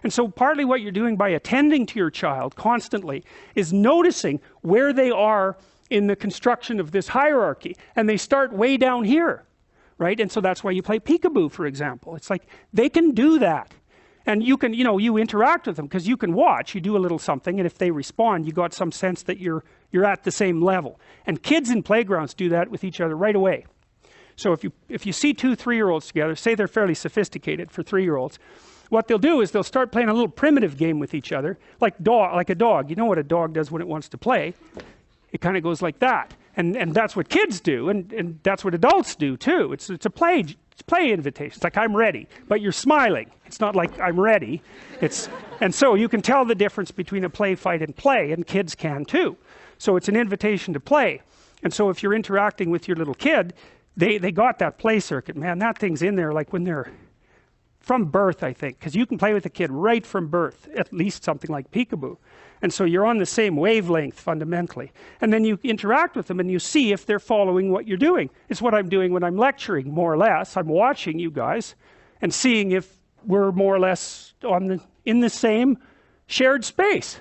And so partly what you're doing by attending to your child constantly is noticing where they are in the construction of this hierarchy, and they start way down here, right? And so that's why you play peekaboo, for example. It's like they can do that, and you can, you interact with them because you can watch, you do a little something, and if they respond, you got some sense that you're at the same level. And kids in playgrounds do that with each other right away. So if you see 2 3-year-olds together, say they're fairly sophisticated for 3-year-olds, what they'll do is they'll start playing a little primitive game with each other, like a dog. You know what a dog does when it wants to play? It kind of goes like that, and that's what kids do, and that's what adults do too. It's a play invitation. It's like, I'm ready, but you're smiling. It's not like I'm ready. And so you can tell the difference between a play, fight, and play, and kids can too. So it's an invitation to play. And so if you're interacting with your little kid, they got that play circuit, man. That thing's in there like when they're from birth, I think, because you can play with a kid right from birth, at least something like peekaboo. And so you're on the same wavelength fundamentally. And then you interact with them and you see if they're following what you're doing. It's what I'm doing when I'm lecturing, more or less. I'm watching you guys and seeing if we're more or less in the same shared space.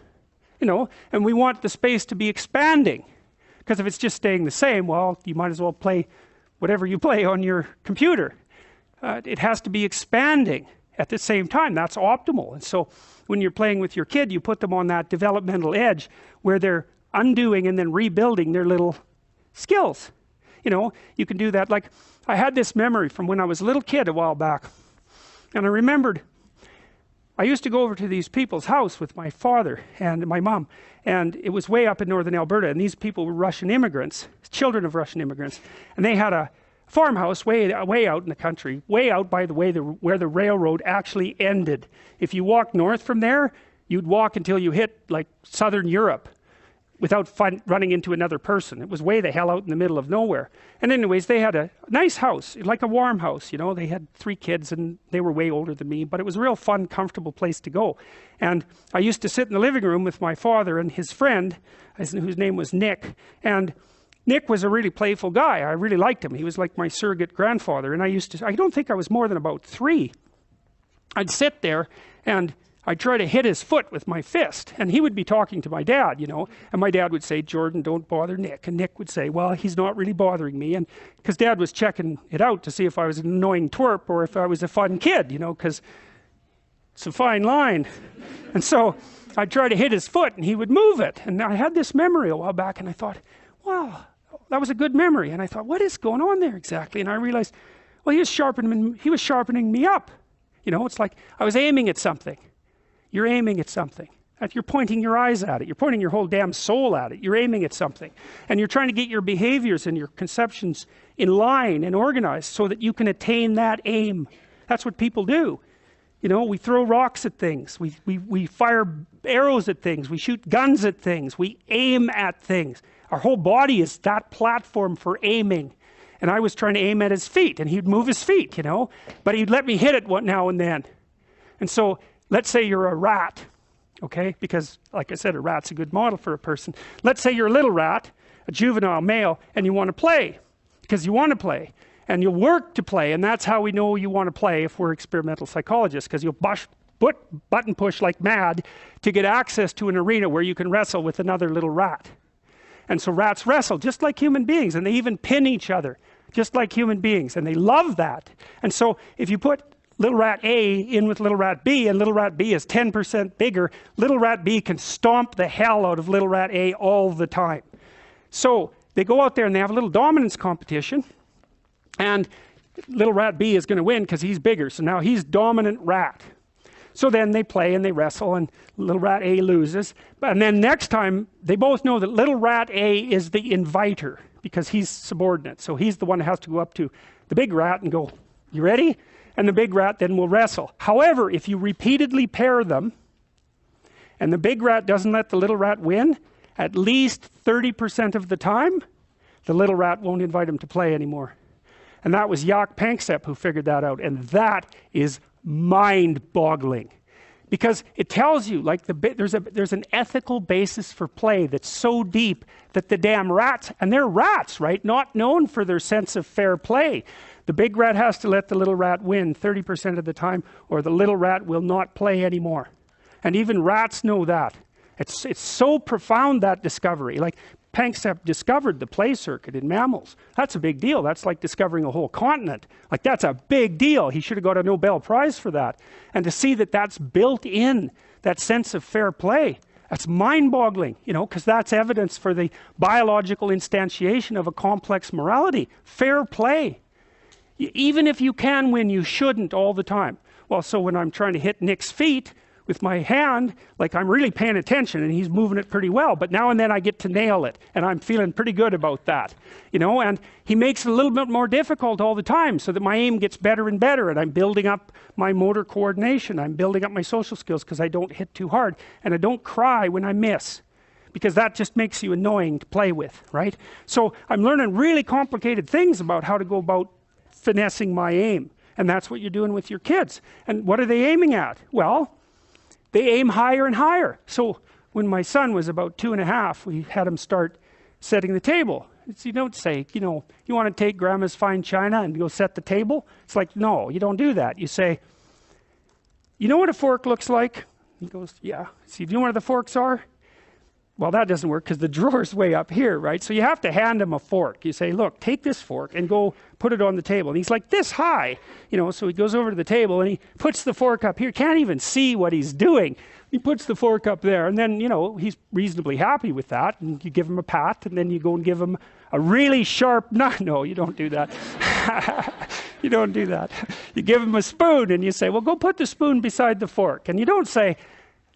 And we want the space to be expanding. Because if it's just staying the same, well, you might as well play whatever you play on your computer. It has to be expanding at the same time. That's optimal. And so when you're playing with your kid, you put them on that developmental edge where they're undoing and then rebuilding their little skills. You can do that. Like, I had this memory from when I was a little kid a while back, and I remembered I used to go over to these people's house with my father and my mom, and it was way up in northern Alberta, and these people were Russian immigrants, children of Russian immigrants, and they had a farmhouse way out in the country, way out, by the way, where the railroad actually ended. If you walked north from there, you'd walk until you hit like southern Europe without running into another person. It was way the hell out in the middle of nowhere. And anyways, they had a nice house, like a warm house. They had 3 kids and they were way older than me, but it was a real fun, comfortable place to go. And I used to sit in the living room with my father and his friend, whose name was Nick, and Nick was a really playful guy. I really liked him. He was like my surrogate grandfather. And I don't think I was more than about 3. I'd sit there and I'd try to hit his foot with my fist. And he would be talking to my dad, and my dad would say, "Jordan, don't bother Nick." And Nick would say, "Well, he's not really bothering me." And because Dad was checking it out to see if I was an annoying twerp or if I was a fun kid, because it's a fine line. And so I'd try to hit his foot and he would move it. And I had this memory a while back and I thought, wow, that was a good memory. And I thought, what is going on there exactly? And I realized, well, he was sharpening me up. It's like I was aiming at something. You're aiming at something. You're pointing your eyes at it. You're pointing your whole damn soul at it. You're aiming at something. And you're trying to get your behaviors and your conceptions in line and organized so that you can attain that aim. That's what people do. We throw rocks at things. We fire arrows at things. We shoot guns at things. We aim at things. Our whole body is that platform for aiming. And I was trying to aim at his feet, and he'd move his feet, but he'd let me hit it now and then. And so let's say you're a rat, okay? Because, like I said, a rat's a good model for a person. Let's say you're a little rat, a juvenile male, and you want to play, because you want to play. And you'll work to play, and that's how we know you want to play if we're experimental psychologists, because you'll button push like mad to get access to an arena where you can wrestle with another little rat. And so rats wrestle just like human beings, and they even pin each other just like human beings, and they love that. And so if you put little rat A in with little rat B, and little rat B is 10% bigger, little rat B can stomp the hell out of little rat A all the time. So they go out there and they have a little dominance competition, and little rat B is going to win because he's bigger, so now he's dominant rat. So then they play and they wrestle, and little rat A loses. And then next time, they both know that little rat A is the inviter because he's subordinate. So he's the one who has to go up to the big rat and go, "You ready?" And the big rat then will wrestle. However, if you repeatedly pair them, and the big rat doesn't let the little rat win, at least 30% of the time, the little rat won't invite him to play anymore. And that was Jaak Panksepp who figured that out. And that is mind-boggling. Because it tells you, like, there's an ethical basis for play that's so deep that the damn rats, and they're rats, right? Not known for their sense of fair play. The big rat has to let the little rat win 30% of the time, or the little rat will not play anymore. And even rats know that. It's so profound, that discovery. Like, Panksepp discovered the play circuit in mammals. That's a big deal. That's like discovering a whole continent. Like, that's a big deal. He should have got a Nobel Prize for that. And to see that that's built in, that sense of fair play, that's mind-boggling, you know, because that's evidence for the biological instantiation of a complex morality. Fair play. Even if you can win, you shouldn't all the time. Well, so when I'm trying to hit Nick's feet with my hand, like, I'm really paying attention and he's moving it pretty well, but now and then I get to nail it and I'm feeling pretty good about that, you know. And he makes it a little bit more difficult all the time so that my aim gets better and better, and I'm building up my motor coordination, I'm building up my social skills, because I don't hit too hard and I don't cry when I miss, because that just makes you annoying to play with, right? So I'm learning really complicated things about how to go about finessing my aim, and that's what you're doing with your kids. And what are they aiming at? Well, they aim higher and higher. So when my son was about 2.5, we had him start setting the table. You don't say, you know, you want to take grandma's fine china and go set the table? It's like, no, you don't do that. You say, you know what a fork looks like? He goes, yeah. See, do you know where the forks are? Well, that doesn't work because the drawer's way up here, right? So you have to hand him a fork. You say, look, take this fork and go put it on the table. And he's like this high, you know, so he goes over to the table and he puts the fork up here. Can't even see what he's doing. He puts the fork up there, and then, you know, he's reasonably happy with that. And you give him a pat, and then you go and give him a really sharp knife. No, you don't do that. You don't do that. You give him a spoon and you say, well, go put the spoon beside the fork. And you don't say,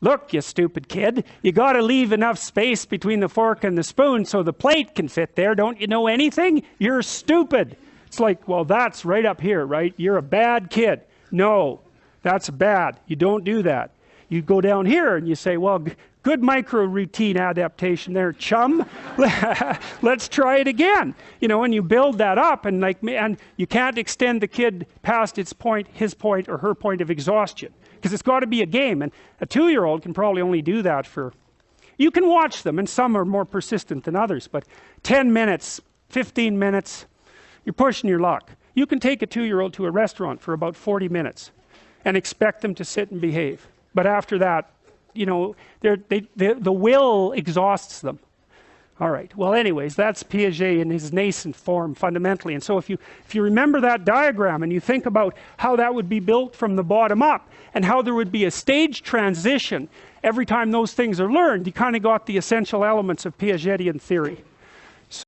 look, you stupid kid, you got to leave enough space between the fork and the spoon so the plate can fit there. Don't you know anything? You're stupid. It's like, well, that's right up here, right? You're a bad kid. No, that's bad. You don't do that. You go down here and you say, well, good micro routine adaptation there, chum. Let's try it again. You know, and you build that up, and and you can't extend the kid past its point, his point, or her point of exhaustion, because it's got to be a game. And a 2-year-old can probably only do that for, you can watch them, and some are more persistent than others, but 10 minutes, 15 minutes, you're pushing your luck. You can take a 2-year-old to a restaurant for about 40 minutes and expect them to sit and behave. But after that, you know, the will exhausts them. All right. Well, anyways, that's Piaget in his nascent form, fundamentally. And so if you remember that diagram and you think about how that would be built from the bottom up, and how there would be a stage transition every time those things are learned, you kind of got the essential elements of Piagetian theory.